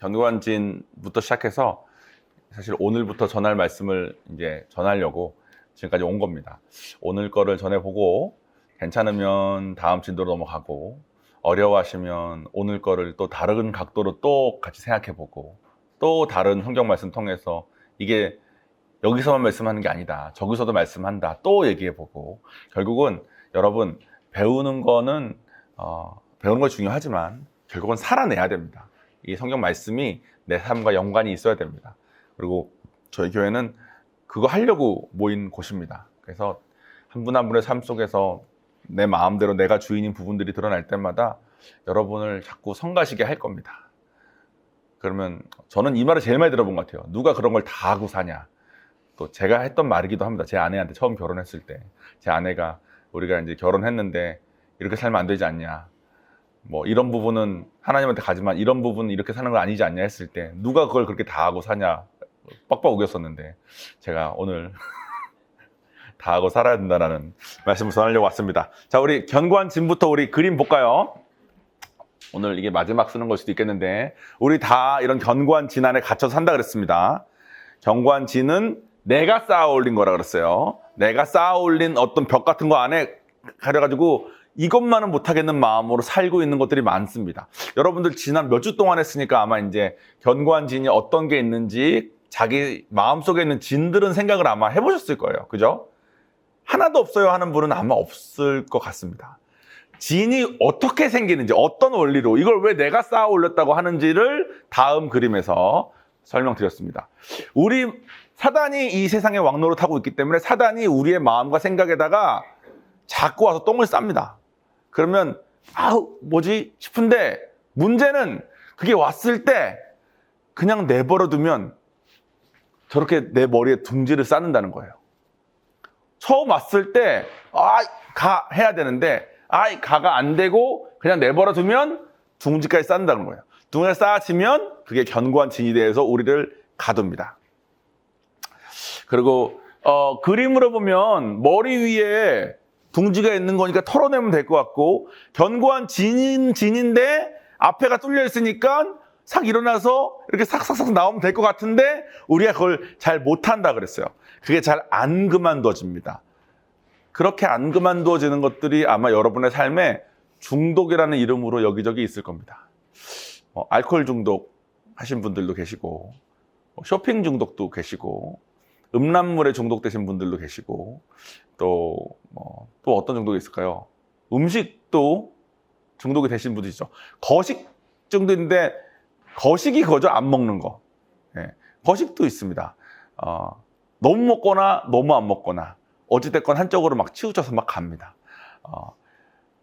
견고한진부터 시작해서 사실 오늘부터 전할 말씀을 이제 전하려고 지금까지 온 겁니다. 오늘 거를 전해보고 괜찮으면 다음 진도로 넘어가고 어려워하시면 오늘 거를 또 다른 각도로 또 같이 생각해보고 또 다른 성경 말씀 통해서 이게 여기서만 말씀하는 게 아니다. 저기서도 말씀한다. 또 얘기해보고 결국은 여러분 배우는 거는 배우는 거 중요하지만 결국은 살아내야 됩니다. 이 성경 말씀이 내 삶과 연관이 있어야 됩니다. 그리고 저희 교회는 그거 하려고 모인 곳입니다. 그래서 한 분 한 분의 삶 속에서 내 마음대로 내가 주인인 부분들이 드러날 때마다 여러분을 자꾸 성가시게 할 겁니다. 그러면 저는 이 말을 제일 많이 들어본 것 같아요. 누가 그런 걸 다 하고 사냐. 또 제가 했던 말이기도 합니다. 제 아내한테 처음 결혼했을 때 제 아내가 우리가 이제 결혼했는데 이렇게 살면 안 되지 않냐. 뭐 이런 부분은 하나님한테 가지만 이런 부분은 이렇게 사는 건 아니지 않냐 했을 때 누가 그걸 그렇게 다 하고 사냐 빡빡 우겼었는데 제가 오늘 다 하고 살아야 된다는 말씀을 전하려고 왔습니다. 자, 우리 견고한 진부터 우리 그림 볼까요? 오늘 이게 마지막 쓰는 걸 수도 있겠는데 우리 다 이런 견고한 진 안에 갇혀서 산다 그랬습니다. 견고한 진은 내가 쌓아 올린 거라 그랬어요. 내가 쌓아 올린 어떤 벽 같은 거 안에 가려가지고 이것만은 못하겠는 마음으로 살고 있는 것들이 많습니다. 여러분들 지난 몇 주 동안 했으니까 아마 이제 견고한 진이 어떤 게 있는지 자기 마음속에 있는 진들은 생각을 아마 해보셨을 거예요. 그죠? 하나도 없어요 하는 분은 아마 없을 것 같습니다. 진이 어떻게 생기는지 어떤 원리로 이걸 왜 내가 쌓아 올렸다고 하는지를 다음 그림에서 설명드렸습니다. 우리 사단이 이 세상에 왕노릇하고 있기 때문에 사단이 우리의 마음과 생각에다가 자꾸 와서 똥을 쌉니다. 그러면 뭐지 싶은데 문제는 그게 왔을 때 그냥 내버려 두면 저렇게 내 머리에 둥지를 쌓는다는 거예요. 처음 왔을 때 가 해야 되는데 가가 안 되고 그냥 내버려 두면 둥지까지 쌓는다는 거예요. 둥지가 쌓아지면 그게 견고한 진이 되어서 우리를 가둡니다. 그리고 그림으로 보면 머리 위에 둥지가 있는 거니까 털어내면 될 것 같고 견고한 진인데 앞에가 뚫려 있으니까 싹 일어나서 이렇게 싹싹싹 나오면 될 것 같은데 우리가 그걸 잘 못한다 그랬어요. 그게 잘 안 그만둬집니다. 그렇게 안 그만둬지는 것들이 아마 여러분의 삶에 중독이라는 이름으로 여기저기 있을 겁니다. 알코올 중독 하신 분들도 계시고 쇼핑 중독도 계시고 음란물에 중독되신 분들도 계시고 또 어떤 중독이 있을까요? 음식도 중독이 되신 분도 있죠. 거식 중독인데 거식이 그거죠. 안 먹는 거. 네. 거식도 있습니다. 너무 먹거나 너무 안 먹거나 어찌됐건 한쪽으로 막 치우쳐서 막 갑니다.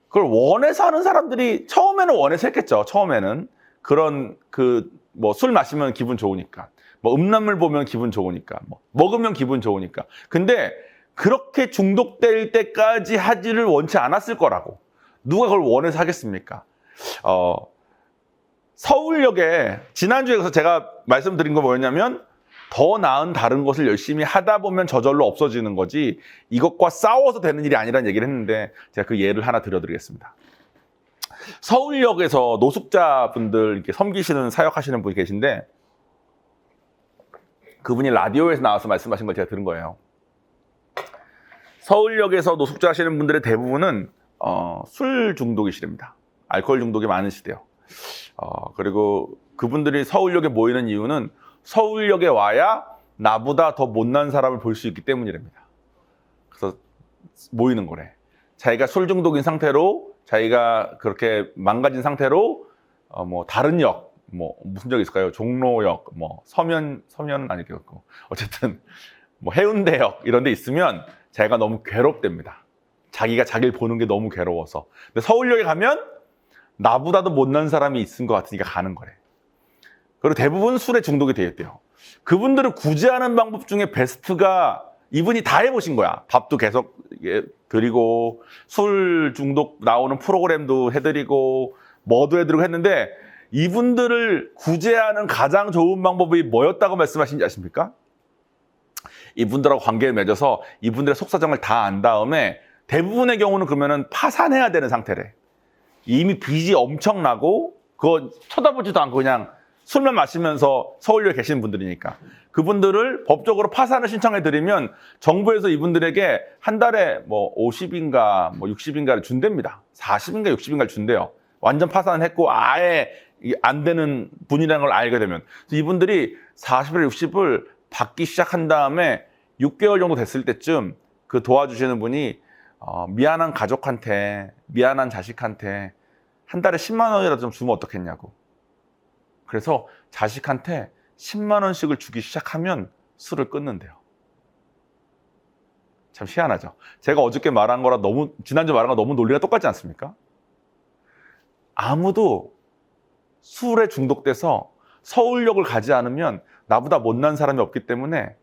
그걸 원해서 하는 사람들이 처음에는 원해서 했겠죠. 처음에는 그런 술 마시면 기분 좋으니까 음란물 보면 기분 좋으니까 먹으면 기분 좋으니까. 근데 그렇게 중독될 때까지 하지를 원치 않았을 거라고. 누가 그걸 원해서 하겠습니까? 서울역에 지난주에 서 제가 말씀드린 거 뭐였냐면 더 나은 다른 것을 열심히 하다 보면 저절로 없어지는 거지 이것과 싸워서 되는 일이 아니라는 얘기를 했는데 제가 그 예를 하나 들어드리겠습니다. 서울역에서 노숙자분들 이렇게 섬기시는 사역하시는 분이 계신데 그분이 라디오에서 나와서 말씀하신 걸 제가 들은 거예요. 서울역에서 노숙자 하시는 분들의 대부분은 술 중독이시랍니다. 알코올 중독이 많으시대요. 그리고 그분들이 서울역에 모이는 이유는 서울역에 와야 나보다 더 못난 사람을 볼 수 있기 때문이랍니다. 그래서 모이는 거래. 자기가 술 중독인 상태로 자기가 그렇게 망가진 상태로 다른 역 무슨 역이 있을까요? 종로역, 서면은 아니겠고 어쨌든 해운대역 이런 데 있으면 자기가 너무 괴롭답니다. 자기가 자기를 보는 게 너무 괴로워서. 근데 서울역에 가면 나보다도 못난 사람이 있은 것 같으니까 가는 거래. 그리고 대부분 술에 중독이 되어 있대요. 그분들을 구제하는 방법 중에 베스트가 이분이 다 해보신 거야. 밥도 계속 드리고 술 중독 나오는 프로그램도 해드리고 뭐도 해드리고 했는데 이분들을 구제하는 가장 좋은 방법이 뭐였다고 말씀하신지 아십니까? 이분들하고 관계를 맺어서 이분들의 속사정을 다 안 다음에 대부분의 경우는 그러면은 파산해야 되는 상태래. 이미 빚이 엄청나고 그거 쳐다보지도 않고 그냥 술만 마시면서 서울역에 계시는 분들이니까. 그분들을 법적으로 파산을 신청해 드리면 정부에서 이분들에게 한 달에 뭐 50인가 뭐 60인가를 준답니다. 40인가 60인가를 준대요. 완전 파산했고 아예 안 되는 분이라는 걸 알게 되면. 그래서 이분들이 40을 60을 받기 시작한 다음에 6개월 정도 됐을 때쯤 그 도와주시는 분이 미안한 가족한테, 미안한 자식한테 한 달에 10만 원이라도 좀 주면 어떻겠냐고. 그래서 자식한테 10만 원씩을 주기 시작하면 술을 끊는데요. 참 희한하죠. 제가 어저께 말한 거랑 지난주 말한 거 너무 논리가 똑같지 않습니까? 아무도 술에 중독돼서 서울역을 가지 않으면 나보다 못난 사람이 없기 때문에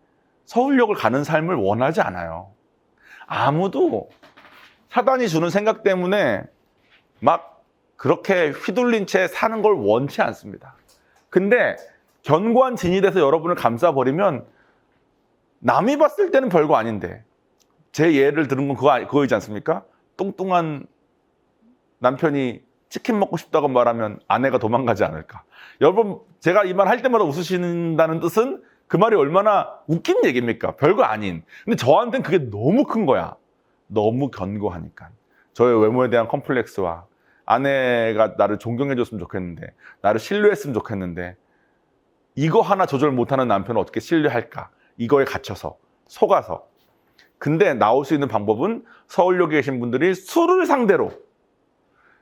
서울역을 가는 삶을 원하지 않아요. 아무도 사단이 주는 생각 때문에 막 그렇게 휘둘린 채 사는 걸 원치 않습니다. 근데 견고한 진이 돼서 여러분을 감싸버리면 남이 봤을 때는 별거 아닌데 제 예를 들은 건 그거이지 않습니까? 뚱뚱한 남편이 치킨 먹고 싶다고 말하면 아내가 도망가지 않을까. 여러분 제가 이 말 할 때마다 웃으신다는 뜻은 그 말이 얼마나 웃긴 얘기입니까? 별거 아닌. 근데 저한테는 그게 너무 큰 거야. 너무 견고하니까. 저의 외모에 대한 컴플렉스와 아내가 나를 존경해줬으면 좋겠는데 나를 신뢰했으면 좋겠는데 이거 하나 조절 못하는 남편을 어떻게 신뢰할까? 이거에 갇혀서 속아서. 근데 나올 수 있는 방법은 서울역에 계신 분들이 술을 상대로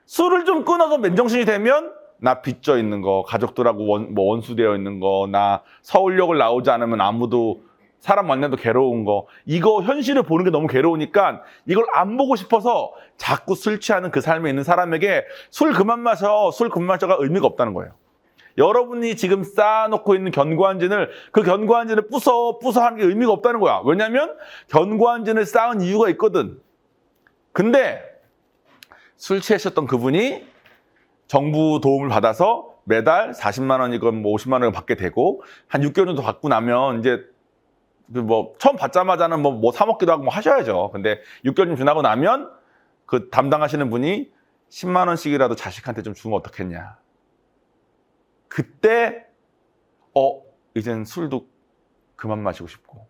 술을 좀 끊어서 맨정신이 되면 나 빚져 있는 거, 가족들하고 원수되어 있는 거, 나 서울역을 나오지 않으면 아무도 사람 만나도 괴로운 거, 이거 현실을 보는 게 너무 괴로우니까 이걸 안 보고 싶어서 자꾸 술 취하는 그 삶에 있는 사람에게 술 그만 마셔가 의미가 없다는 거예요. 여러분이 지금 쌓아놓고 있는 견고한 진을 그 견고한 진을 부숴 하는 게 의미가 없다는 거야. 왜냐하면 견고한 진을 쌓은 이유가 있거든. 근데 술 취하셨던 그분이 정부 도움을 받아서 매달 40만 원이건 뭐 50만 원을 받게 되고 한 6개월 정도 받고 나면 이제 뭐 처음 받자마자는 뭐 사 먹기도 하고 뭐 하셔야죠. 근데 6개월 좀 지나고 나면 그 담당하시는 분이 10만 원씩이라도 자식한테 좀 주면 어떻겠냐. 그때 이젠 술도 그만 마시고 싶고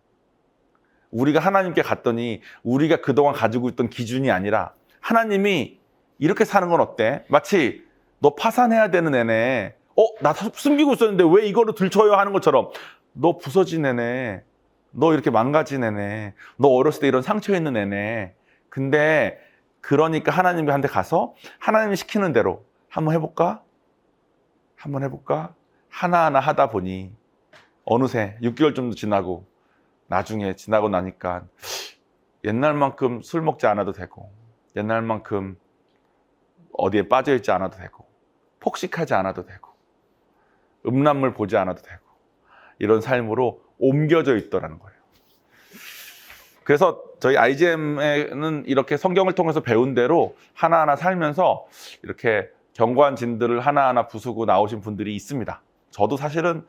우리가 하나님께 갔더니 우리가 그동안 가지고 있던 기준이 아니라 하나님이 이렇게 사는 건 어때? 마치 너 파산해야 되는 애네. 나 숨기고 있었는데 왜 이거를 들춰요 하는 것처럼 너 부서진 애네. 너 이렇게 망가진 애네. 너 어렸을 때 이런 상처 있는 애네. 근데 그러니까 하나님한테 가서 하나님이 시키는 대로 한번 해볼까? 하나하나 하다 보니 어느새 6개월 정도 지나고 나중에 지나고 나니까 옛날만큼 술 먹지 않아도 되고 옛날만큼 어디에 빠져있지 않아도 되고 폭식하지 않아도 되고 음란물 보지 않아도 되고 이런 삶으로 옮겨져 있더라는 거예요. 그래서 저희 IGM에는 이렇게 성경을 통해서 배운 대로 하나하나 살면서 이렇게 견고한 진들을 하나하나 부수고 나오신 분들이 있습니다. 저도 사실은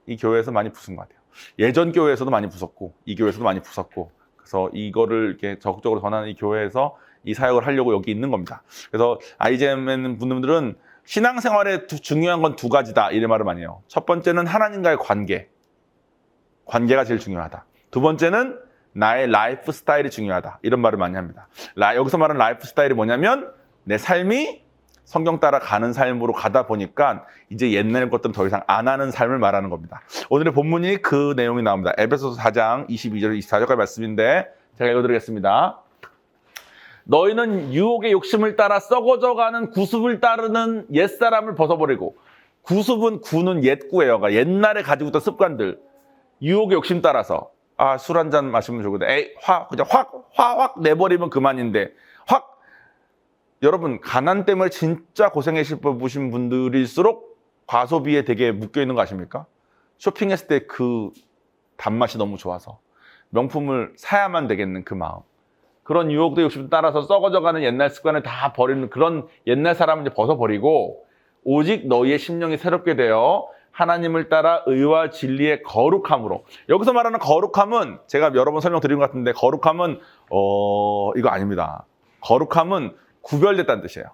이 교회에서 많이 부순 것 같아요. 예전 교회에서도 많이 부쉈고 이 교회에서도 많이 부쉈고 그래서 이거를 이렇게 적극적으로 전하는 이 교회에서 이 사역을 하려고 여기 있는 겁니다. 그래서 IGM에 있는 분들은 신앙생활에 중요한 건 두 가지다 이런 말을 많이 해요. 첫 번째는 하나님과의 관계가 제일 중요하다. 두 번째는 나의 라이프 스타일이 중요하다 이런 말을 많이 합니다. 여기서 말하는 라이프 스타일이 뭐냐면 내 삶이 성경 따라 가는 삶으로 가다 보니까 이제 옛날 것들은 더 이상 안 하는 삶을 말하는 겁니다. 오늘의 본문이 그 내용이 나옵니다. 에베소서 4장 22절 24절까지 말씀인데 제가 읽어드리겠습니다. 너희는 유혹의 욕심을 따라 썩어져가는 구습을 따르는 옛사람을 벗어버리고 구는 옛구예요. 그러니까 옛날에 가지고 있던 습관들 유혹의 욕심 따라서 술 한 잔 마시면 좋거든. 그냥 확 내버리면 그만인데 여러분 가난 때문에 진짜 고생하실 보신 분들일수록 과소비에 되게 묶여있는 거 아십니까? 쇼핑했을 때 그 단맛이 너무 좋아서 명품을 사야만 되겠는 그 마음 그런 유혹도 욕심 따라서 썩어져가는 옛날 습관을 다 버리는 그런 옛날 사람을 이제 벗어버리고 오직 너희의 심령이 새롭게 되어 하나님을 따라 의와 진리의 거룩함으로 여기서 말하는 거룩함은 제가 여러 번 설명드린 것 같은데 거룩함은 이거 아닙니다. 거룩함은 구별됐다는 뜻이에요.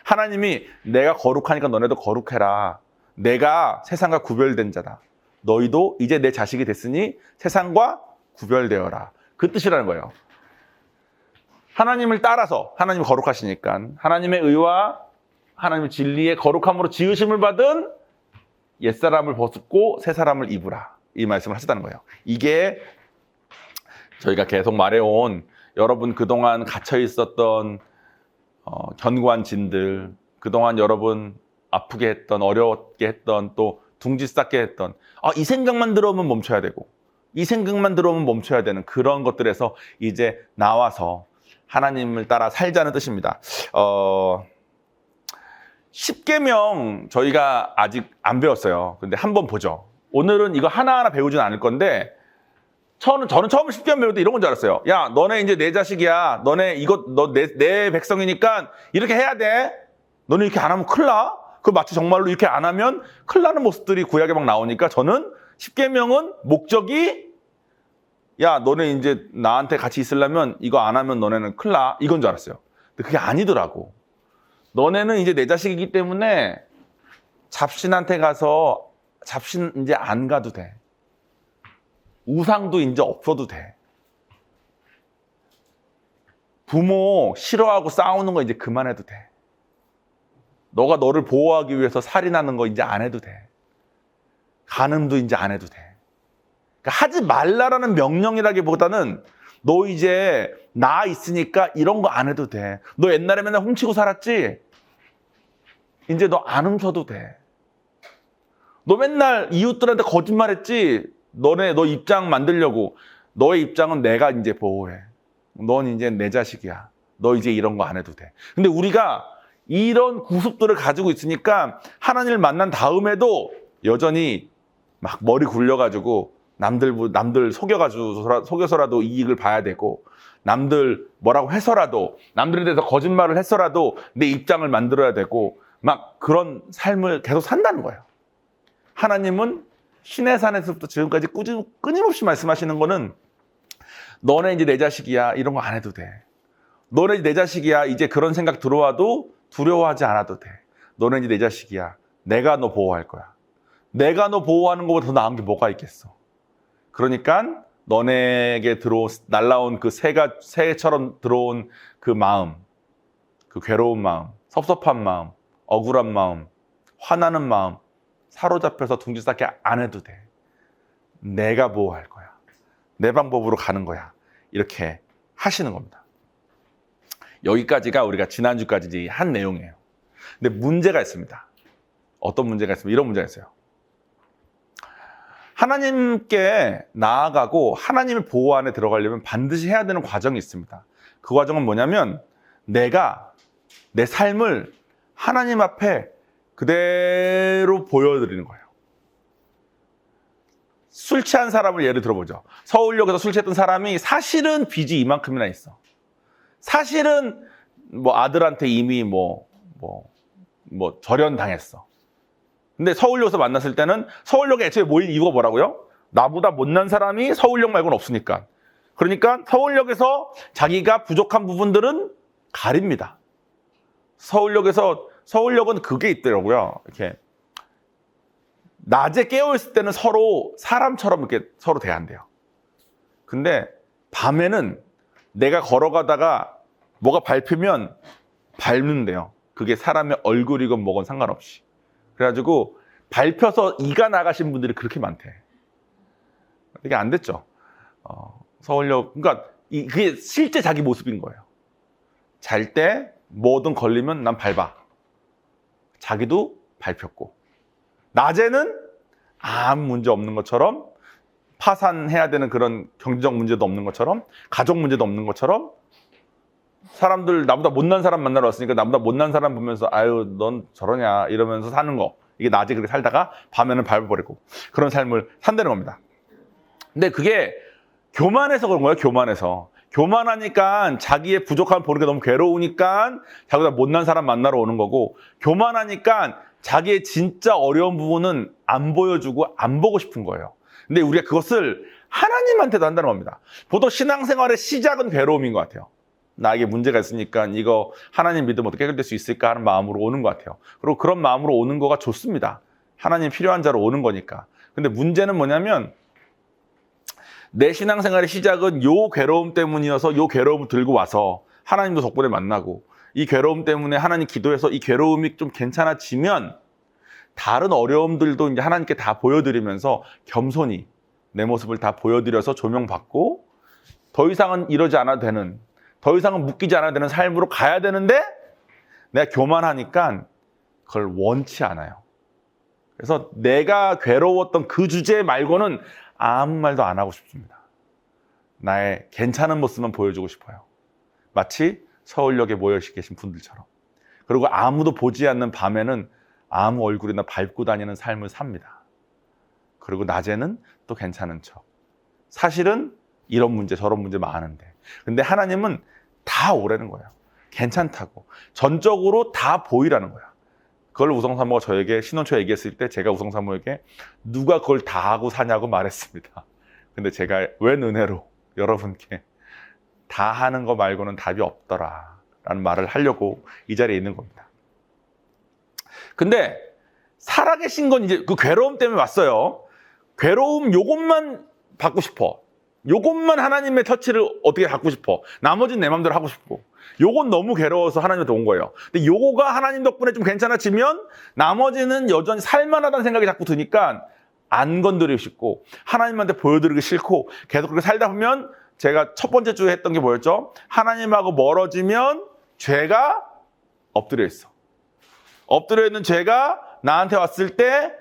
하나님이 내가 거룩하니까 너네도 거룩해라. 내가 세상과 구별된 자다. 너희도 이제 내 자식이 됐으니 세상과 구별되어라. 그 뜻이라는 거예요. 하나님을 따라서, 하나님이 거룩하시니까 하나님의 의와 하나님의 진리의 거룩함으로 지으심을 받은 옛사람을 벗고 새사람을 입으라. 이 말씀을 하셨다는 거예요. 이게 저희가 계속 말해온 여러분 그동안 갇혀 있었던 견고한 진들, 그동안 여러분 아프게 했던, 어렵게 했던, 또 둥지 쌓게 했던, 이 생각만 들어오면 멈춰야 되고, 이 생각만 들어오면 멈춰야 되는 그런 것들에서 이제 나와서 하나님을 따라 살자는 뜻입니다. 10계명 저희가 아직 안 배웠어요. 근데 한번 보죠. 오늘은 이거 하나하나 배우진 않을 건데, 저는 처음 10계명 배울 때 이런 건 줄 알았어요. 야, 너네 이제 내 자식이야. 너네 내 백성이니까 이렇게 해야 돼. 너네 이렇게 안 하면 큰일 나. 그 마치 정말로 이렇게 안 하면 큰일 나는 모습들이 구약에 막 나오니까 저는 10계명은 목적이 야, 너네 이제 나한테 같이 있으려면 이거 안 하면 너네는 큰일 나. 이건 줄 알았어요. 근데 그게 아니더라고. 너네는 이제 내 자식이기 때문에 잡신한테 가서 잡신 이제 안 가도 돼. 우상도 이제 없어도 돼. 부모 싫어하고 싸우는 거 이제 그만해도 돼. 너가 너를 보호하기 위해서 살인하는 거 이제 안 해도 돼. 간음도 이제 안 해도 돼. 그러니까 하지 말라라는 명령이라기보다는 너 이제 나 있으니까 이런 거 안 해도 돼. 너 옛날에 맨날 훔치고 살았지? 이제 너 안 훔쳐도 돼. 너 맨날 이웃들한테 거짓말했지? 너 입장 만들려고. 너의 입장은 내가 이제 보호해. 넌 이제 내 자식이야. 너 이제 이런 거 안 해도 돼. 근데 우리가 이런 구습들을 가지고 있으니까 하나님을 만난 다음에도 여전히 막 머리 굴려가지고 남들 속여서라도 이익을 봐야 되고, 남들 뭐라고 해서라도, 남들에 대해서 거짓말을 해서라도 내 입장을 만들어야 되고, 막 그런 삶을 계속 산다는 거예요. 하나님은 시내산에서부터 지금까지 끊임없이 말씀하시는 거는 너네 이제 내 자식이야. 이런 거 안 해도 돼. 너네 내 자식이야. 이제 그런 생각 들어와도 두려워하지 않아도 돼. 너네 이제 내 자식이야. 내가 너 보호할 거야. 내가 너 보호하는 것보다 더 나은 게 뭐가 있겠어. 그러니까 너네에게 날라온 그 새처럼 들어온 그 마음, 그 괴로운 마음, 섭섭한 마음, 억울한 마음, 화나는 마음, 사로잡혀서 둥지 쌓기 안 해도 돼. 내가 보호할 거야. 내 방법으로 가는 거야. 이렇게 하시는 겁니다. 여기까지가 우리가 지난주까지 한 내용이에요. 근데 문제가 있습니다. 어떤 문제가 있습니까? 이런 문제가 있어요. 하나님께 나아가고 하나님의 보호 안에 들어가려면 반드시 해야 되는 과정이 있습니다. 그 과정은 뭐냐면 내가 내 삶을 하나님 앞에 그대로 보여드리는 거예요. 술 취한 사람을 예를 들어보죠. 서울역에서 술 취했던 사람이 사실은 빚이 이만큼이나 있어. 사실은 뭐 아들한테 이미 절연당했어. 근데 서울역에서 만났을 때는 서울역에 애초에 모일 이유가 뭐라고요? 나보다 못난 사람이 서울역 말고는 없으니까. 그러니까 서울역에서 자기가 부족한 부분들은 가립니다. 서울역은 그게 있더라고요. 이렇게 낮에 깨어있을 때는 서로 사람처럼 이렇게 서로 대한대요. 근데 밤에는 내가 걸어가다가 뭐가 밟히면 밟는데요. 그게 사람의 얼굴이건 뭐건 상관없이. 그래가지고 밟혀서 이가 나가신 분들이 그렇게 많대. 이게 안 됐죠. 서울역, 그러니까 그게 실제 자기 모습인 거예요. 잘 때 뭐든 걸리면 난 밟아. 자기도 밟혔고. 낮에는 아무 문제 없는 것처럼, 파산해야 되는 그런 경제적 문제도 없는 것처럼, 가족 문제도 없는 것처럼, 사람들 나보다 못난 사람 만나러 왔으니까 나보다 못난 사람 보면서 아유 넌 저러냐 이러면서 사는 거. 이게 낮에 그렇게 살다가 밤에는 밟아버리고 그런 삶을 산다는 겁니다. 근데 그게 교만해서 그런 거예요. 교만하니까 자기의 부족함을 보는 게 너무 괴로우니까 자기보다 못난 사람 만나러 오는 거고, 교만하니까 자기의 진짜 어려운 부분은 안 보여주고 안 보고 싶은 거예요. 근데 우리가 그것을 하나님한테도 한다는 겁니다. 보통 신앙생활의 시작은 괴로움인 것 같아요. 나에게 문제가 있으니까 이거 하나님 믿으면 어떻게 해결될 수 있을까 하는 마음으로 오는 것 같아요. 그리고 그런 마음으로 오는 거가 좋습니다. 하나님이 필요한 자로 오는 거니까. 근데 문제는 뭐냐면 내 신앙생활의 시작은 요 괴로움 때문이어서 요 괴로움을 들고 와서 하나님도 덕분에 만나고 이 괴로움 때문에 하나님 기도해서 이 괴로움이 좀 괜찮아지면 다른 어려움들도 이제 하나님께 다 보여드리면서 겸손히 내 모습을 다 보여드려서 조명받고 더 이상은 이러지 않아도 되는, 더 이상은 묶이지 않아도 되는 삶으로 가야 되는데 내가 교만하니까 그걸 원치 않아요. 그래서 내가 괴로웠던 그 주제 말고는 아무 말도 안 하고 싶습니다. 나의 괜찮은 모습만 보여주고 싶어요. 마치 서울역에 모여 계신 분들처럼. 그리고 아무도 보지 않는 밤에는 아무 얼굴이나 밟고 다니는 삶을 삽니다. 그리고 낮에는 또 괜찮은 척. 사실은 이런 문제 저런 문제 많은데 근데 하나님은 다 오라는 거예요. 괜찮다고. 전적으로 다 보이라는 거야. 그걸 우성사모가 저에게 신혼초에 얘기했을 때 제가 우성사모에게 누가 그걸 다 하고 사냐고 말했습니다. 근데 제가 웬 은혜로 여러분께 다 하는 거 말고는 답이 없더라 라는 말을 하려고 이 자리에 있는 겁니다. 근데 살아계신 건 이제 그 괴로움 때문에 왔어요. 괴로움 요것만 받고 싶어. 요것만 하나님의 터치를 어떻게 갖고 싶어. 나머지는 내 마음대로 하고 싶고. 요건 너무 괴로워서 하나님한테 온 거예요. 근데 요거가 하나님 덕분에 좀 괜찮아지면 나머지는 여전히 살만하다는 생각이 자꾸 드니까 안 건드리고 싶고 하나님한테 보여드리기 싫고 계속 그렇게 살다 보면 제가 첫 번째 주에 했던 게 뭐였죠? 하나님하고 멀어지면 죄가 엎드려 있어. 엎드려 있는 죄가 나한테 왔을 때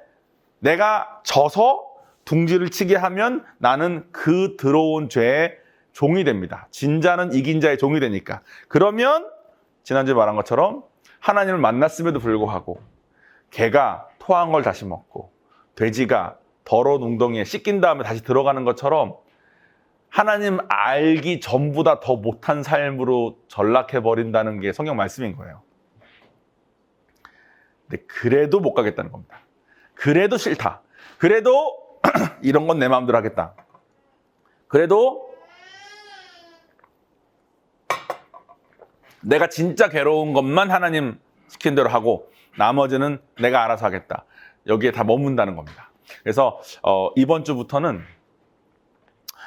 내가 져서 둥지를 치게 하면 나는 그 들어온 죄의 종이 됩니다. 진 자는 이긴 자의 종이 되니까. 그러면 지난주에 말한 것처럼 하나님을 만났음에도 불구하고 개가 토한 걸 다시 먹고 돼지가 더러운 웅덩이에 씻긴 다음에 다시 들어가는 것처럼 하나님 알기 전보다 더 못한 삶으로 전락해버린다는 게 성경 말씀인 거예요. 근데 그래도 못 가겠다는 겁니다. 그래도 싫다. 그래도 이런 건 내 마음대로 하겠다. 그래도 내가 진짜 괴로운 것만 하나님 시킨 대로 하고 나머지는 내가 알아서 하겠다. 여기에 다 머문다는 겁니다. 그래서 이번 주부터는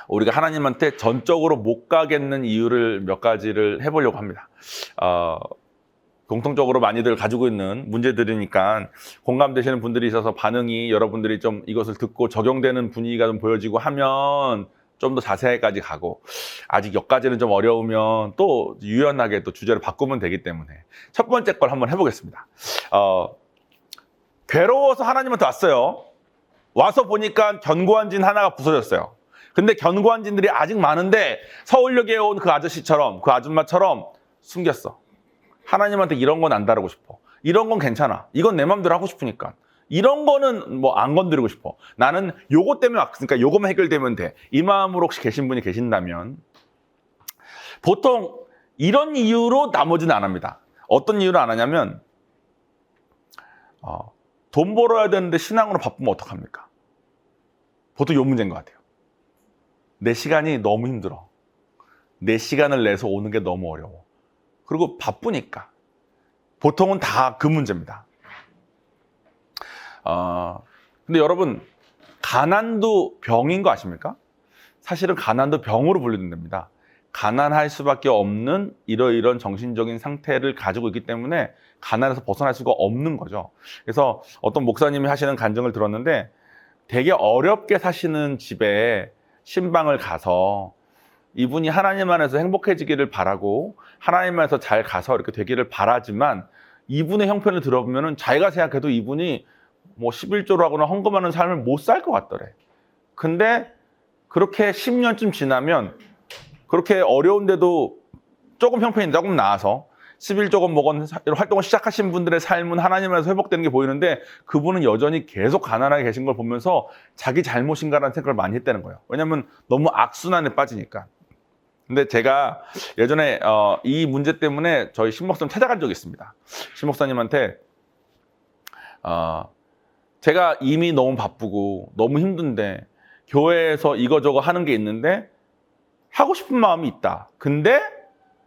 우리가 하나님한테 전적으로 못 가겠는 이유를 몇 가지를 해보려고 합니다. 공통적으로 많이들 가지고 있는 문제들이니까 공감되시는 분들이 있어서 반응이 여러분들이 좀 이것을 듣고 적용되는 분위기가 좀 보여지고 하면 좀 더 자세하게까지 가고 아직 여기까지는 좀 어려우면 또 유연하게 또 주제를 바꾸면 되기 때문에 첫 번째 걸 한번 해보겠습니다. 괴로워서 하나님한테 왔어요. 와서 보니까 견고한 진 하나가 부서졌어요. 근데 견고한 진들이 아직 많은데 서울역에 온 그 아저씨처럼 그 아줌마처럼 숨겼어. 하나님한테 이런 건 안 다루고 싶어. 이런 건 괜찮아. 이건 내 맘대로 하고 싶으니까. 이런 거는 뭐 안 건드리고 싶어. 나는 요거 때문에 왔으니까 요거만 해결되면 돼. 이 마음으로 혹시 계신 분이 계신다면 보통 이런 이유로 나머지는 안 합니다. 어떤 이유로 안 하냐면 돈 벌어야 되는데 신앙으로 바쁘면 어떡합니까? 보통 요 문제인 것 같아요. 내 시간이 너무 힘들어. 내 시간을 내서 오는 게 너무 어려워. 그리고 바쁘니까. 보통은 다 그 문제입니다. 근데 여러분, 가난도 병인 거 아십니까? 사실은 가난도 병으로 분류됩니다. 가난할 수밖에 없는 이러이런 정신적인 상태를 가지고 있기 때문에 가난에서 벗어날 수가 없는 거죠. 그래서 어떤 목사님이 하시는 간증을 들었는데 되게 어렵게 사시는 집에 신방을 가서 이분이 하나님 안에서 행복해지기를 바라고 하나님 안에서 잘 가서 이렇게 되기를 바라지만 이분의 형편을 들어보면 자기가 생각해도 이분이 뭐 11조를 하거나 헌금하는 삶을 못 살 것 같더래. 근데 그렇게 10년쯤 지나면 그렇게 어려운데도 조금 형편이 조금 나아서 11조금 먹은 활동을 시작하신 분들의 삶은 하나님 안에서 회복되는 게 보이는데 그분은 여전히 계속 가난하게 계신 걸 보면서 자기 잘못인가라는 생각을 많이 했다는 거예요. 왜냐하면 너무 악순환에 빠지니까. 근데 제가 예전에 이 문제 때문에 저희 신목사님 찾아간 적이 있습니다. 신목사님한테 제가 이미 너무 바쁘고 너무 힘든데 교회에서 이거저거 하는 게 있는데 하고 싶은 마음이 있다. 근데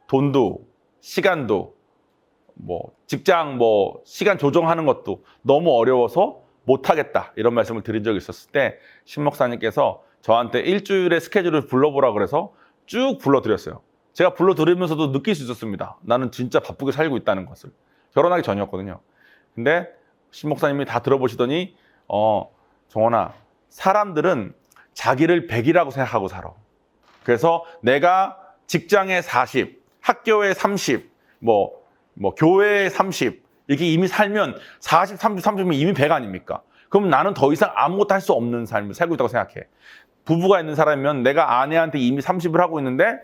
돈도 시간도 뭐 직장 뭐 시간 조정하는 것도 너무 어려워서 못하겠다 이런 말씀을 드린 적이 있었을 때 신 목사님께서 저한테 일주일의 스케줄을 불러보라 그래서 쭉 불러드렸어요. 제가 불러드리면서도 느낄 수 있었습니다. 나는 진짜 바쁘게 살고 있다는 것을. 결혼하기 전이었거든요. 근데 신 목사님이 다 들어보시더니 정원아, 사람들은 자기를 100이라고 생각하고 살아. 그래서 내가 직장에 40, 학교에 30, 교회에 30 이렇게 이미 살면 40, 30, 30이면 이미 100 아닙니까? 그럼 나는 더 이상 아무것도 할 수 없는 삶을 살고 있다고 생각해. 부부가 있는 사람이면 내가 아내한테 이미 30을 하고 있는데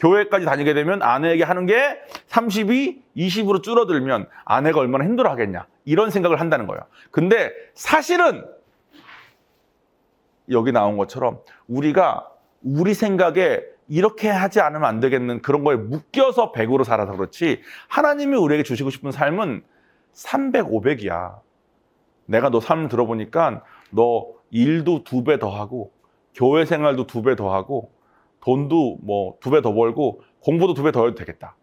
교회까지 다니게 되면 아내에게 하는 게 30이 20으로 줄어들면 아내가 얼마나 힘들어 하겠냐. 이런 생각을 한다는 거예요. 근데 사실은 여기 나온 것처럼 우리가 우리 생각에 이렇게 하지 않으면 안 되겠는 그런 거에 묶여서 100으로 살아서 그렇지 하나님이 우리에게 주시고 싶은 삶은 300, 500이야. 내가 너 삶을 들어보니까 너 일도 2배 더 하고 교회 생활도 2배 더 하고 돈도 2배 더 벌고 공부도 2배 더 해도 되겠다.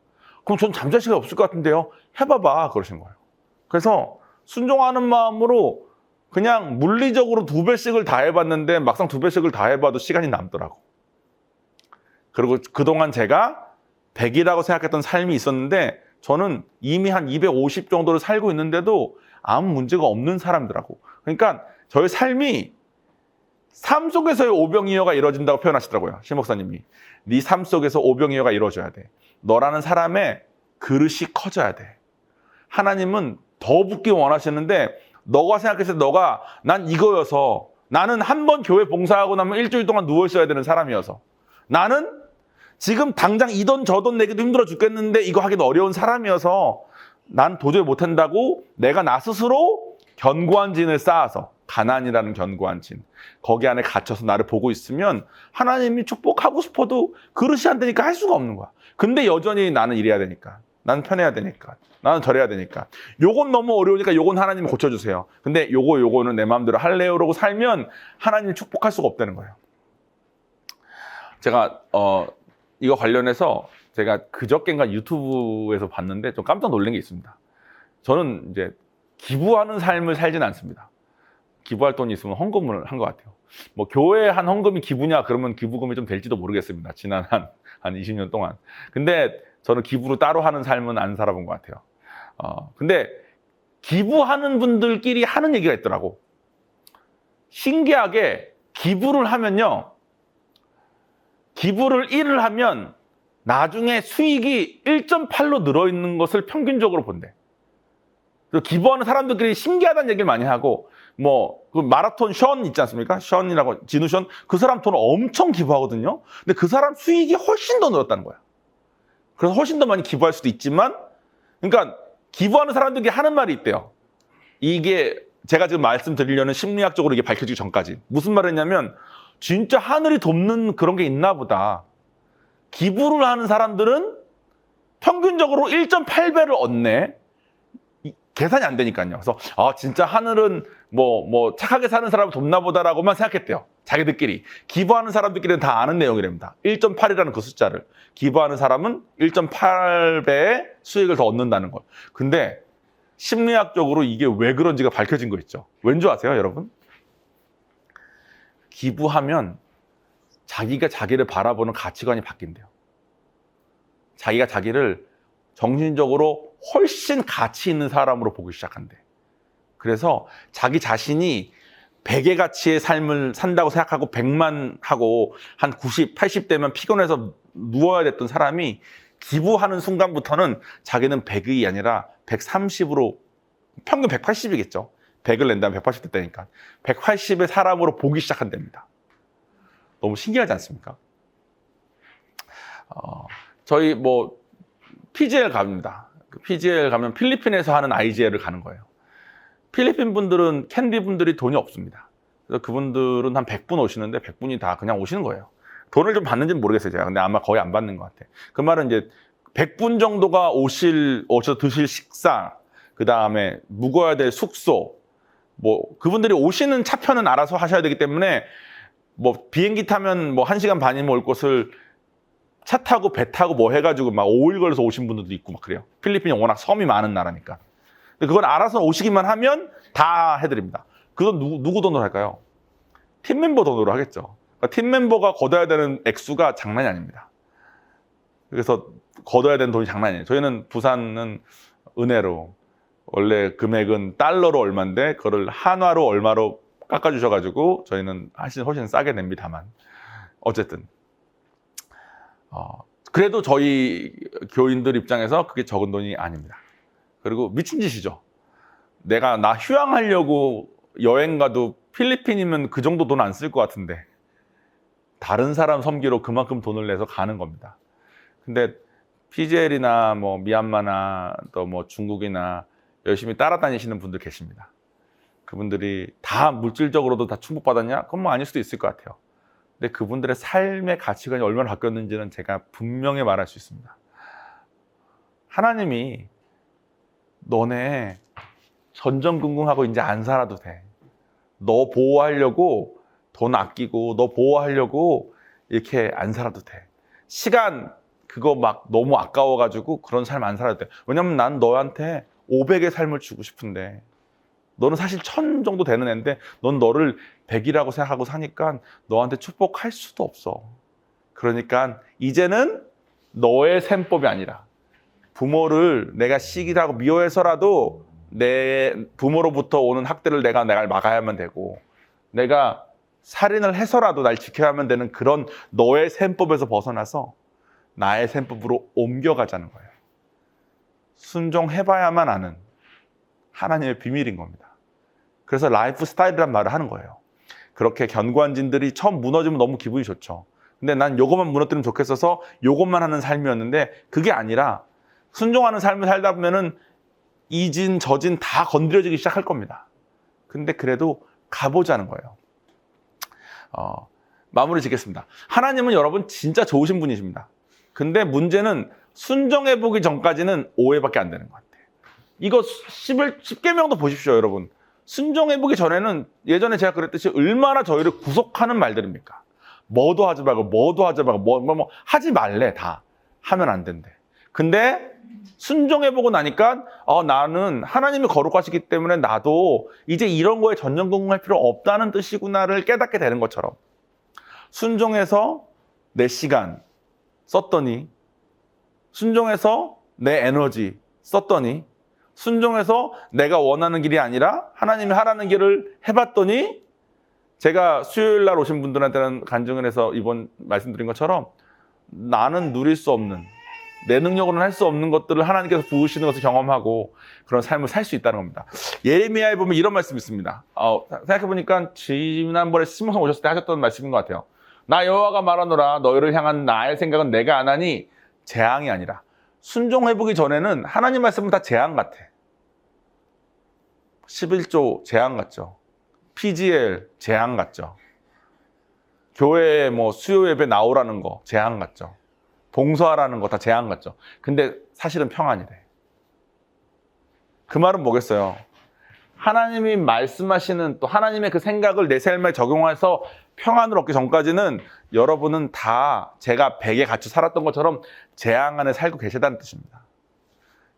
그럼 전 잠잘 시간이 없을 것 같은데요. 해봐봐 그러신 거예요. 그래서 순종하는 마음으로 그냥 물리적으로 2배씩을 다 해봤는데 막상 2배씩을 다 해봐도 시간이 남더라고. 그리고 그동안 제가 100이라고 생각했던 삶이 있었는데 저는 이미 한 250 정도를 살고 있는데도 아무 문제가 없는 사람들하고. 그러니까 저의 삶이 삶 속에서의 오병이어가 이루어진다고 표현하시더라고요. 신 목사님이. 네 삶 속에서 오병이어가 이루어져야 돼. 너라는 사람의 그릇이 커져야 돼. 하나님은 더 붓기 원하시는데 너가 생각했을 때 너가 난 이거여서 나는 한 번 교회 봉사하고 나면 일주일 동안 누워 있어야 되는 사람이어서 나는 지금 당장 이 돈 저 돈 내기도 힘들어 죽겠는데 이거 하기도 어려운 사람이어서 난 도저히 못한다고 내가 나 스스로 견고한 진을 쌓아서 가난이라는 견고한 진 거기 안에 갇혀서 나를 보고 있으면 하나님이 축복하고 싶어도 그릇이 안 되니까 할 수가 없는 거야. 근데 여전히 나는 이래야 되니까 나는 편해야 되니까 나는 저래야 되니까 요건 너무 어려우니까 요건 하나님이 고쳐주세요. 근데 요거는 내 마음대로 할래요 라고 살면 하나님이 축복할 수가 없다는 거예요. 제가 이거 관련해서 제가 그저께인가 유튜브에서 봤는데 좀 깜짝 놀란 게 있습니다. 저는 이제 기부하는 삶을 살진 않습니다. 기부할 돈이 있으면 헌금을 한 것 같아요. 교회에 한 헌금이 기부냐 그러면 기부금이 좀 될지도 모르겠습니다. 지난 한 20년 동안. 근데 저는 기부를 따로 하는 삶은 안 살아본 것 같아요. 근데 기부하는 분들끼리 하는 얘기가 있더라고. 신기하게 기부를 하면요. 기부를 1을 하면 나중에 수익이 1.8로 늘어있는 것을 평균적으로 본대. 그래서 기부하는 사람들끼리 신기하다는 얘기를 많이 하고 그 마라톤 션 있지 않습니까? 션이라고 진우 션 그 사람 돈 엄청 기부하거든요. 근데 그 사람 수익이 훨씬 더 늘었다는 거야. 그래서 훨씬 더 많이 기부할 수도 있지만 그러니까 기부하는 사람들끼리 하는 말이 있대요. 이게 제가 지금 말씀드리려는 심리학적으로 이게 밝혀지기 전까지 무슨 말을 했냐면 진짜 하늘이 돕는 그런 게 있나 보다. 기부를 하는 사람들은 평균적으로 1.8배를 얻네. 계산이 안 되니까요. 그래서 진짜 하늘은 착하게 사는 사람을 돕나 보다라고만 생각했대요. 자기들끼리. 기부하는 사람들끼리는 다 아는 내용이랍니다. 1.8이라는 그 숫자를. 기부하는 사람은 1.8배의 수익을 더 얻는다는 걸. 근데 심리학적으로 이게 왜 그런지가 밝혀진 거 있죠. 왠지 아세요, 여러분? 기부하면 자기가 자기를 바라보는 가치관이 바뀐대요. 자기가 자기를 정신적으로 훨씬 가치 있는 사람으로 보기 시작한대. 그래서 자기 자신이 100의 가치의 삶을 산다고 생각하고 100만 하고 한 90, 80대면 피곤해서 누워야 됐던 사람이 기부하는 순간부터는 자기는 100이 아니라 130으로 평균 180이겠죠. 100을 낸다면 180 됐다니까. 180의 사람으로 보기 시작한답니다. 너무 신기하지 않습니까? 저희 PGL 갑니다. PGL 가면 필리핀에서 하는 IGL을 가는 거예요. 필리핀 분들은 캔디 분들이 돈이 없습니다. 그래서 그분들은 한 100분 오시는데 100분이 다 그냥 오시는 거예요. 돈을 좀 받는지는 모르겠어요, 제가. 근데 아마 거의 안 받는 것 같아요. 그 말은 이제 100분 정도가 오셔서 드실 식사, 그 다음에 묵어야 될 숙소, 그분들이 오시는 차편은 알아서 하셔야 되기 때문에 비행기 타면 1시간 반이면 올 곳을 차 타고 배 타고 해가지고 5일 걸려서 오신 분들도 있고 그래요. 필리핀이 워낙 섬이 많은 나라니까. 근데 그건 알아서 오시기만 하면 다 해드립니다. 그 돈 누구 돈으로 할까요? 팀 멤버 돈으로 하겠죠. 그러니까 팀 멤버가 걷어야 되는 액수가 장난이 아닙니다. 그래서 걷어야 되는 돈이 장난이 아니에요. 저희는 부산은 은혜로 원래 금액은 달러로 얼마인데 그거를 한화로 얼마로 깎아주셔가지고 저희는 훨씬 싸게 냅니다만 어쨌든 그래도 저희 교인들 입장에서 그게 적은 돈이 아닙니다. 그리고 미친 짓이죠. 나 휴양하려고 여행 가도 필리핀이면 그 정도 돈 안 쓸 것 같은데 다른 사람 섬기러 그만큼 돈을 내서 가는 겁니다. 근데 PGL이나 뭐 미얀마나 또 뭐 중국이나 열심히 따라다니시는 분들 계십니다. 그분들이 다 물질적으로도 다 축복받았냐? 그건 뭐 아닐 수도 있을 것 같아요. 근데 그분들의 삶의 가치관이 얼마나 바뀌었는지는 제가 분명히 말할 수 있습니다. 하나님이 너네 전전긍긍하고 이제 안 살아도 돼. 너 보호하려고 돈 아끼고 너 보호하려고 이렇게 안 살아도 돼. 시간 그거 막 너무 아까워가지고 그런 삶 안 살아도 돼. 왜냐면 난 너한테 500의 삶을 주고 싶은데 너는 사실 1000 정도 되는 애인데 넌 너를 100이라고 생각하고 사니까 너한테 축복할 수도 없어. 그러니까 이제는 너의 셈법이 아니라 부모를 내가 시기하고 미워해서라도 내 부모로부터 오는 학대를 내가 막아야만 되고 내가 살인을 해서라도 날 지켜야만 되는 그런 너의 셈법에서 벗어나서 나의 셈법으로 옮겨가자는 거예요. 순종해봐야만 아는 하나님의 비밀인 겁니다. 그래서 라이프 스타일이란 말을 하는 거예요. 그렇게 견고한진들이 처음 무너지면 너무 기분이 좋죠. 근데 난 요것만 무너뜨리면 좋겠어서 요것만 하는 삶이었는데 그게 아니라 순종하는 삶을 살다 보면은 이 진, 저 진 다 건드려지기 시작할 겁니다. 근데 그래도 가보자는 거예요. 마무리 짓겠습니다. 하나님은 여러분 진짜 좋으신 분이십니다. 근데 문제는 순종해보기 전까지는 오해밖에 안 되는 것 같아요. 이거 10계명도 보십시오, 여러분. 순종해보기 전에는 예전에 제가 그랬듯이 얼마나 저희를 구속하는 말들입니까? 뭐도 하지 말고, 뭐도 하지 말고, 뭐 하지 말래, 다. 하면 안 된대. 근데 순종해보고 나니까 나는 하나님이 거룩하시기 때문에 나도 이제 이런 거에 전전긍긍할 필요 없다는 뜻이구나를 깨닫게 되는 것처럼 순종해서 내 시간 썼더니 순종해서 내 에너지 썼더니 순종해서 내가 원하는 길이 아니라 하나님이 하라는 길을 해봤더니 제가 수요일 날 오신 분들한테는 간증을 해서 이번 말씀드린 것처럼 나는 누릴 수 없는 내 능력으로는 할 수 없는 것들을 하나님께서 부으시는 것을 경험하고 그런 삶을 살 수 있다는 겁니다. 예레미야에 보면 이런 말씀이 있습니다. 생각해보니까 지난번에 시몬성 오셨을 때 하셨던 말씀인 것 같아요. 나 여호와가 말하노라 너희를 향한 나의 생각은 내가 안 하니 재앙이 아니라 순종해보기 전에는 하나님 말씀은 다 재앙 같아. 11조 재앙 같죠. PGL 재앙 같죠. 교회에 뭐 수요 예배 나오라는 거 재앙 같죠. 봉사하라는 거 다 재앙 같죠. 근데 사실은 평안이래. 그 말은 뭐겠어요? 하나님이 말씀하시는 또 하나님의 그 생각을 내 삶에 적용해서 평안을 얻기 전까지는 여러분은 다 제가 백에 갇혀 살았던 것처럼 재앙 안에 살고 계시다는 뜻입니다.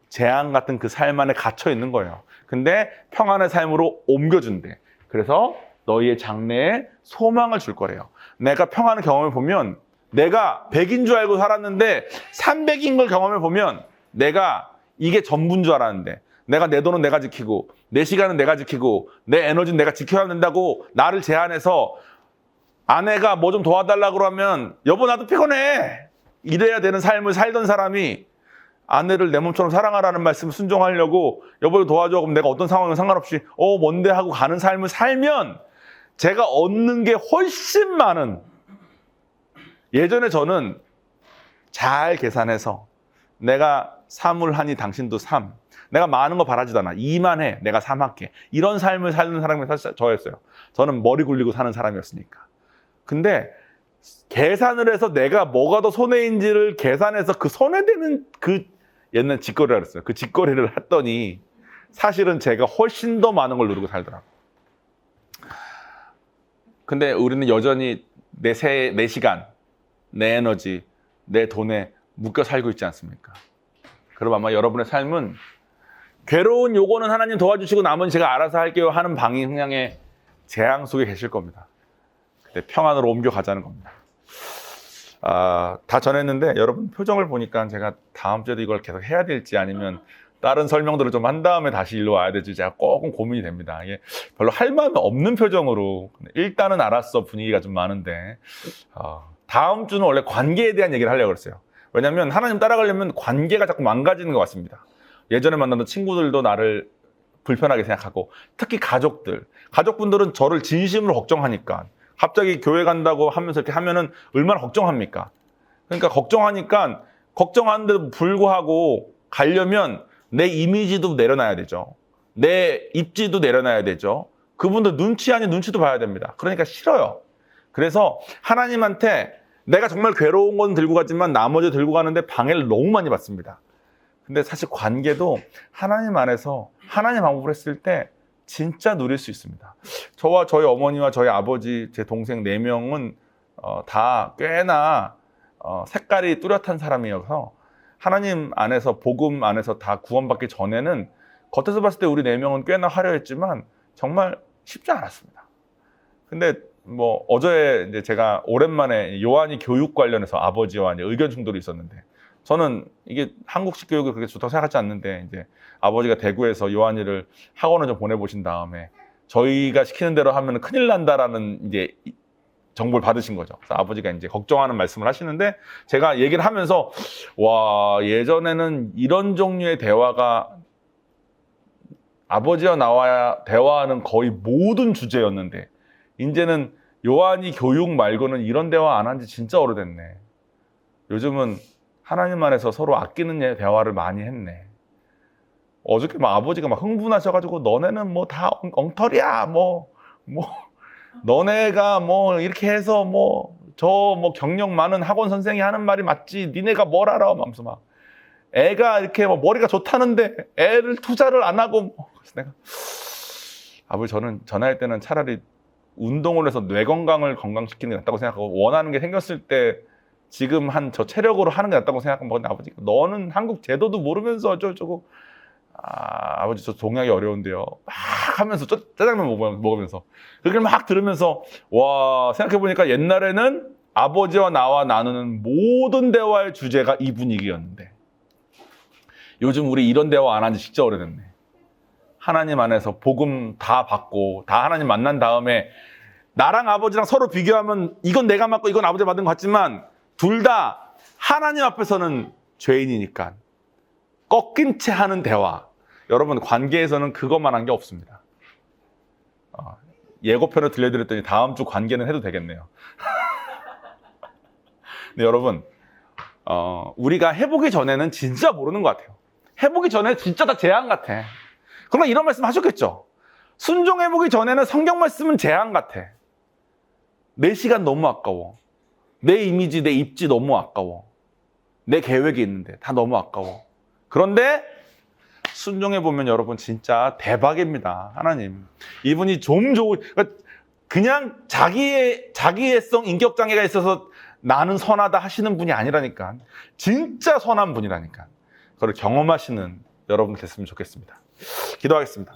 재앙 같은 그 삶 안에 갇혀 있는 거예요. 근데 평안의 삶으로 옮겨준대. 그래서 너희의 장래에 소망을 줄 거래요. 내가 평안을 경험해 보면 내가 100인 줄 알고 살았는데 300인 걸 경험해 보면 내가 이게 전부인 줄 알았는데 내가 내 돈은 내가 지키고 내 시간은 내가 지키고 내 에너지는 내가 지켜야 된다고 나를 제한해서 아내가 뭐 좀 도와달라고 그러면 여보 나도 피곤해 이래야 되는 삶을 살던 사람이 아내를 내 몸처럼 사랑하라는 말씀을 순종하려고 여보 도와줘 그럼 내가 어떤 상황은 상관없이 뭔데 하고 가는 삶을 살면 제가 얻는 게 훨씬 많은 예전에 저는 잘 계산해서 내가 3을 하니 당신도 3 내가 많은 거 바라지도 않아 2만 해 내가 3 할게 이런 삶을 사는 사람이 사실 저였어요. 저는 머리 굴리고 사는 사람이었으니까. 근데 계산을 해서 내가 뭐가 더 손해인지를 계산해서 그 손해되는 그 옛날 직거래라 그랬어요. 그 직거래를 했더니 사실은 제가 훨씬 더 많은 걸 누리고 살더라고요. 근데 우리는 여전히 내 시간 내 에너지, 내 돈에 묶여 살고 있지 않습니까? 그럼 아마 여러분의 삶은 괴로운 요거는 하나님 도와주시고 남은 제가 알아서 할게요 하는 방향에 재앙 속에 계실 겁니다. 그때 평안으로 옮겨가자는 겁니다. 다 전했는데 여러분 표정을 보니까 제가 다음 주에도 이걸 계속 해야 될지 아니면 다른 설명들을 좀 한 다음에 다시 일로 와야 될지 제가 조금 고민이 됩니다. 이게 별로 할 마음이 없는 표정으로 일단은 알았어 분위기가 좀 많은데 다음 주는 원래 관계에 대한 얘기를 하려고 그랬어요. 왜냐하면 하나님 따라가려면 관계가 자꾸 망가지는 것 같습니다. 예전에 만났던 친구들도 나를 불편하게 생각하고 특히 가족분들은 저를 진심으로 걱정하니까 갑자기 교회 간다고 하면서 이렇게 하면은 얼마나 걱정합니까? 그러니까 걱정하니까 걱정하는데도 불구하고 가려면 내 이미지도 내려놔야 되죠. 내 입지도 내려놔야 되죠. 그분들 눈치 아닌 눈치도 봐야 됩니다. 그러니까 싫어요. 그래서 하나님한테 내가 정말 괴로운 건 들고 가지만 나머지 들고 가는데 방해를 너무 많이 받습니다. 근데 사실 관계도 하나님 안에서 하나님 방법을 했을 때 진짜 누릴 수 있습니다. 저와 저희 어머니와 저희 아버지, 제 동생 4명은 다 꽤나 색깔이 뚜렷한 사람이어서 하나님 안에서 복음 안에서 다 구원받기 전에는 겉에서 봤을 때 우리 4명은 꽤나 화려했지만 정말 쉽지 않았습니다. 근데 뭐 어제 이제 제가 오랜만에 요한이 교육 관련해서 아버지와 이제 의견 충돌이 있었는데 저는 이게 한국식 교육이 그렇게 좋다고 생각하지 않는데 이제 아버지가 대구에서 요한이를 학원을 좀 보내보신 다음에 저희가 시키는 대로 하면 큰일 난다라는 이제 정보를 받으신 거죠. 그래서 아버지가 이제 걱정하는 말씀을 하시는데 제가 얘기를 하면서 와 예전에는 이런 종류의 대화가 아버지와 나와야 대화하는 거의 모든 주제였는데 이제는 요한이 교육 말고는 이런 대화 안 한 지 진짜 오래됐네. 요즘은 하나님 안에서 서로 아끼는 대화를 많이 했네. 어저께 막 아버지가 막 흥분하셔가지고 너네는 뭐 다 엉터리야 뭐 너네가 뭐 이렇게 해서 뭐 경력 많은 학원 선생이 하는 말이 맞지 니네가 뭘 알아 하면서 막 애가 이렇게 뭐 머리가 좋다는데 애를 투자를 안 하고 뭐. 그래서 내가 아버지 저는 전화할 때는 차라리 운동을 해서 뇌 건강을 건강시키는 게 낫다고 생각하고 원하는 게 생겼을 때 지금 한 저 체력으로 하는 게 낫다고 생각하면 아버지가 너는 한국 제도도 모르면서 어쩌고 아버지 저 동양이 어려운데요 막 하면서 짜장면 먹으면서 그렇게 막 들으면서 와 생각해보니까 옛날에는 아버지와 나와 나누는 모든 대화의 주제가 이 분위기였는데 요즘 우리 이런 대화 안 한 지 진짜 오래됐네. 하나님 안에서 복음 다 받고 다 하나님 만난 다음에 나랑 아버지랑 서로 비교하면 이건 내가 맞고 이건 아버지가 받은 것 같지만 둘 다 하나님 앞에서는 죄인이니까 꺾인 채 하는 대화. 여러분 관계에서는 그것만 한 게 없습니다. 예고편을 들려드렸더니 다음 주 관계는 해도 되겠네요. 근데 여러분 우리가 해보기 전에는 진짜 모르는 것 같아요. 해보기 전에 진짜 다 재앙 같아. 그러나 이런 말씀 하셨겠죠. 순종해보기 전에는 성경 말씀은 재앙 같아. 내 시간 너무 아까워. 내 이미지, 내 입지 너무 아까워. 내 계획이 있는데 다 너무 아까워. 그런데 순종해보면 여러분 진짜 대박입니다. 하나님 이분이 좀 좋은 그냥 자기애성 인격장애가 있어서 나는 선하다 하시는 분이 아니라니까. 진짜 선한 분이라니까. 그걸 경험하시는 여러분 됐으면 좋겠습니다. 기도하겠습니다.